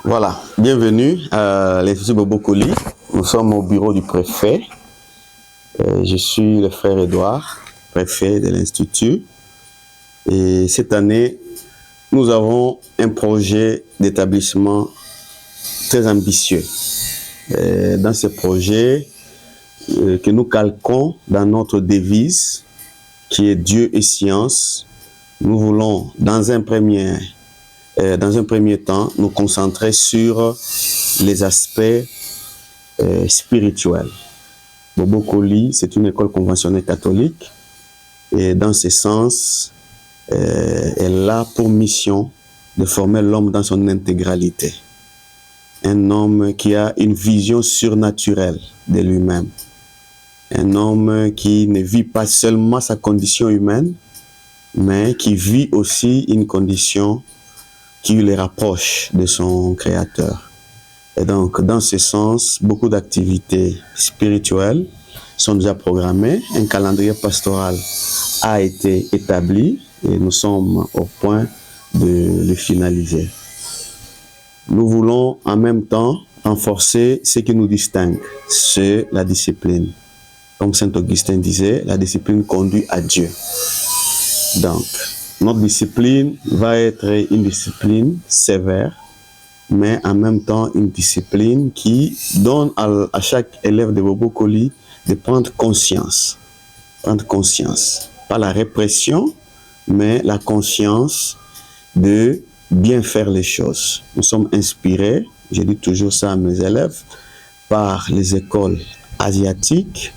Voilà, bienvenue à l'Institut Bobo Coly. Nous sommes au bureau du préfet. Je suis le frère Edouard, préfet de l'Institut. Et cette année, nous avons un projet d'établissement très ambitieux. Dans ce projet que nous calquons dans notre devise, qui est Dieu et science, nous voulons dans un premier temps nous concentrer sur les aspects spirituels. Bobo Coly, c'est une école conventionnelle catholique et dans ce sens, elle a pour mission de former l'homme dans son intégralité. Un homme qui a une vision surnaturelle de lui-même. Un homme qui ne vit pas seulement sa condition humaine, mais qui vit aussi une condition qui le rapproche de son Créateur. Et donc, dans ce sens, beaucoup d'activités spirituelles sont déjà programmées. Un calendrier pastoral a été établi et nous sommes au point de le finaliser. Nous voulons en même temps renforcer ce qui nous distingue, c'est la discipline. Comme Saint Augustin disait, la discipline conduit à Dieu. Donc, notre discipline va être une discipline sévère, mais en même temps une discipline qui donne à chaque élève de Bobo Coly de prendre conscience. Prendre conscience. Pas la répression, mais la conscience de bien faire les choses. Nous sommes inspirés, je dis toujours ça à mes élèves, par les écoles asiatiques,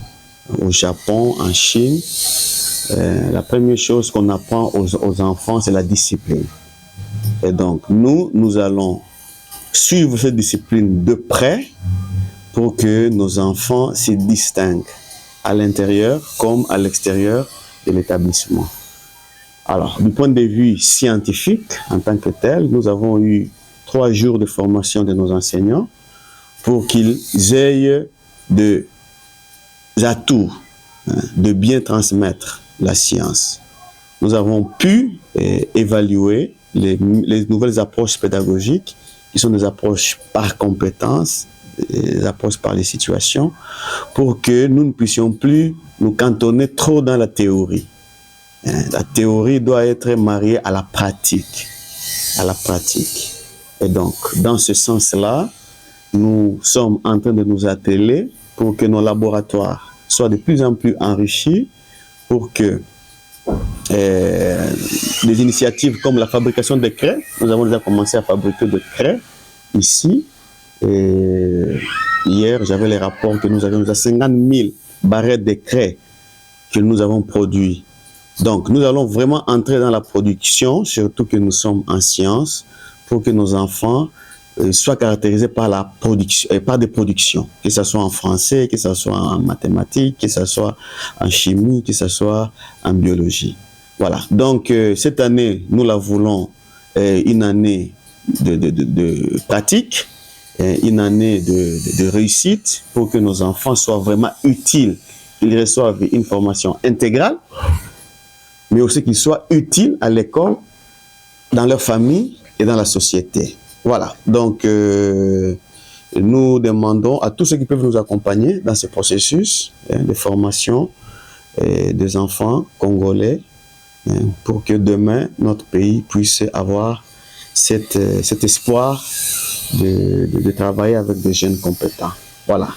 au Japon, en Chine. La première chose qu'on apprend aux enfants, c'est la discipline. Et donc, nous allons suivre cette discipline de près pour que nos enfants se distinguent à l'intérieur comme à l'extérieur de l'établissement. Alors, du point de vue scientifique, en tant que tel, nous avons eu 3 jours de formation de nos enseignants pour qu'ils aient des atouts de bien transmettre la science. Nous avons pu évaluer les nouvelles approches pédagogiques qui sont des approches par compétences, des approches par les situations, pour que nous ne puissions plus nous cantonner trop dans la théorie. La théorie doit être mariée à la pratique. Et donc, dans ce sens-là, nous sommes en train de nous atteler pour que nos laboratoires soient de plus en plus enrichis, pour que des initiatives comme la fabrication de craies, nous avons déjà commencé à fabriquer des craies ici. Et hier, j'avais les rapports que nous avions déjà 50 000 barrettes de craies que nous avons produits. Donc, nous allons vraiment entrer dans la production, surtout que nous sommes en sciences, pour que nos enfants soient caractérisés par la production, par des productions, que ce soit en français, que ce soit en mathématiques, que ce soit en chimie, que ce soit en biologie. Voilà. Donc, cette année, nous la voulons une année de pratique, une année de réussite, pour que nos enfants soient vraiment utiles, qu'ils reçoivent une formation intégrale, mais aussi qu'ils soient utiles à l'école, dans leur famille et dans la société. Voilà, donc nous demandons à tous ceux qui peuvent nous accompagner dans ce processus de formation des enfants congolais pour que demain, notre pays puisse avoir cet espoir de travailler avec des jeunes compétents. Voilà.